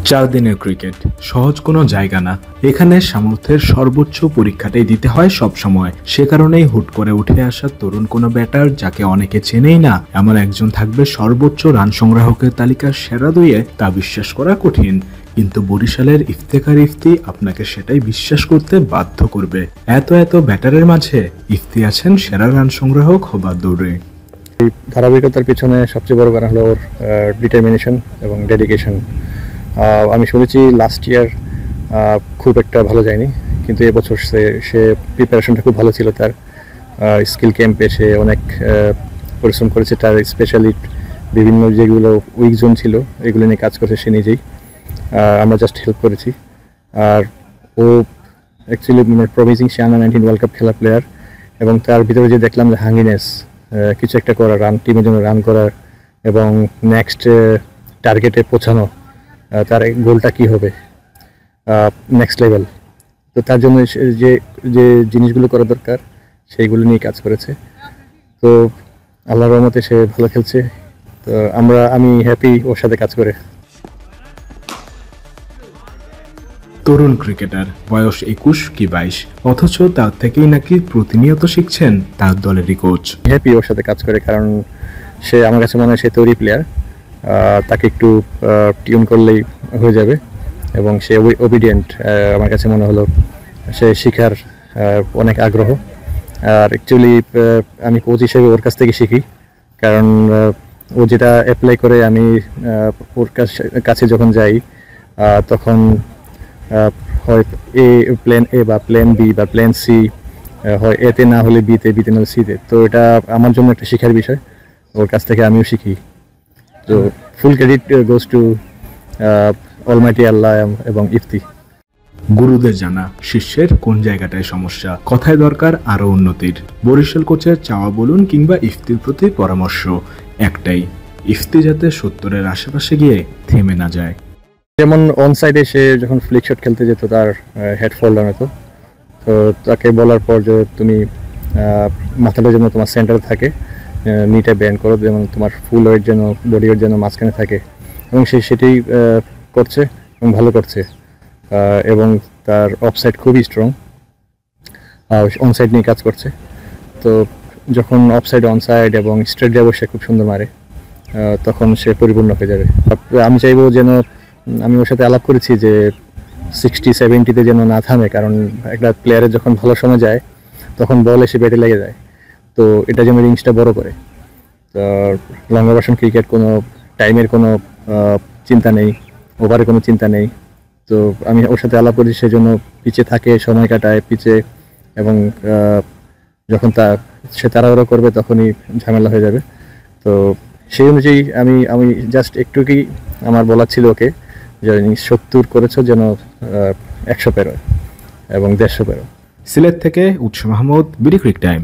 4 দিনের ক্রিকেট সহজ কোনো জায়গা না। এখানে সামর্থ্যের সর্বোচ্চ পরীক্ষাটাই দিতে হয় সব সময়। সে কারণেই হুট করে উঠে আসা তরুণ কোনো ব্যাটার যাকে অনেকে চেনেই না, এমন একজন থাকবে সর্বোচ্চ রান সংগ্রাহকের তালিকার সেরা দুইয়ে, তা বিশ্বাস করা কঠিন। কিন্তু বরিশালের ইফতেখার ইফতি আপনাকে সেটাই বিশ্বাস করতে বাধ্য করবে। এত ব্যাটারের মাঝে ইফতি আছেন সেরা রান সংগ্রাহক হবার দৌড়ে। ধারাবাহিকতার পিছনে সবচেয়ে বড় কারণ হলো ওর ডিটারমিনেশন এবং ডেডিকেশন। আমি শুনেছি লাস্ট ইয়ার খুব একটা ভালো যায়নি, কিন্তু এবছর সে প্রিপারেশনটা খুব ভালো ছিল। তার স্কিল ক্যাম্পে সে অনেক পরিশ্রম করেছে। তার স্পেশালি বিভিন্ন যেগুলো উইক জোন ছিল এগুলো নিয়ে কাজ করেছে সে নিজেই। আমরা জাস্ট হেল্প করেছি। আর ও অ্যাকচুয়ালি প্রমিজিং, সে আন্ডার-19 ওয়ার্ল্ড কাপ খেলা প্লেয়ার, এবং তার ভিতরে যে দেখলাম যে হাঙ্গিনেস, কিছু একটা করার, রান টিমের জন্য রান করার এবং নেক্সট টার্গেটে পৌঁছানো, তার গোলটা কি হবে নেক্সট লেভেল। তো তার জন্য যে যে জিনিসগুলো করা দরকার সেইগুলো নিয়ে কাজ করেছে। তো আল্লাহর রহমতে সে ভালো খেলছে। তো আমি হ্যাপি ওর সাথে কাজ করে। তরুণ ক্রিকেটার, বয়স 21 কি 22, অথচ তার থেকেই নাকি প্রতিনিয়ত শিখছেন তার দলেরই কোচ। হ্যাপি ওর সাথে কাজ করে, কারণ সে আমার কাছে মনে হয় সে তৈরি প্লেয়ার। তাকে একটু টিউন করলেই হয়ে যাবে, এবং সে ওবিডিয়েন্ট। আমার কাছে মনে হলো সে শিখার অনেক আগ্রহ। আর অ্যাকচুয়ালি আমি কোচ হিসেবে ওর কাছ থেকে শিখি, কারণ ও যেটা অ্যাপ্লাই করে আমি ওর কাছে যখন যাই তখন হয় প্ল্যান এ বা প্ল্যান বি বা প্ল্যান সি, হয় এতে না হলে বিতে, বিতে না হলে সিতে। তো এটা আমার জন্য একটা শেখার বিষয়, ওর কাছ থেকে আমিও শিখি। তো full credit goes to almighty আল্লাহ এবং ইফতি। গুরুদের জানা শিষ্যের কোন জায়গাটায় সমস্যা, কথায় দরকার আরও উন্নতির। বরিশাল কোচের চাওয়া বলুন কিংবা ইফতির প্রতি পরামর্শ একটাই, ইফতি যাতে 70-এর আশেপাশে গিয়ে থেমে না যায়। যেমন অন সাইডে সে যখন ফ্লিক শট খেলতে যেত তার হেড ফল ডাউন হতো। তো তাকে বলার পর যে তুমি মাথাটা যেন তোমার সেন্টারে থাকে, নিটে ব্যান্ড করো, যেমন তোমার ফুল ওয়েট যেন, বডি ওয়েট যেন মাঝখানে থাকে, এবং সে সেটাই করছে এবং ভালো করছে। এবং তার অফসাইড খুবই স্ট্রং, অনসাইড নিয়ে কাজ করছে। তো যখন অফসাইড, অনসাইড এবং স্ট্রেট যাবো সে খুব সুন্দর মারে, তখন সে পরিপূর্ণ হয়ে যাবে। আমি চাইবো যেন, আমি ওর সাথে আলাপ করেছি যে 60-70-তে যেন না থামে, কারণ একটা প্লেয়ারের যখন ভালো সময় যায় তখন বল এসে ব্যাটে লেগে যায়। তো এটা যেন রিংসটা বড় করে। তো লং ওভার ক্রিকেট কোনো টাইমের কোনো চিন্তা নেই, ওভারে কোনো চিন্তা নেই। তো আমি ওর সাথে আলাপ করেছি সেজন্য পিচে থাকে, সময় কাটায় পিচে, এবং যখন সে তাড়াহুড়ো করবে তখনই ঝামেলা হয়ে যাবে। তো সেই অনুযায়ী আমি জাস্ট একটু আমার বলার ছিল ওকে যে 70 করেছো যেন 100 পেরোয় এবং 150 পেরোয়। সিলেট থেকে উৎস মাহমুদ, বিডি ক্রিক টাইম।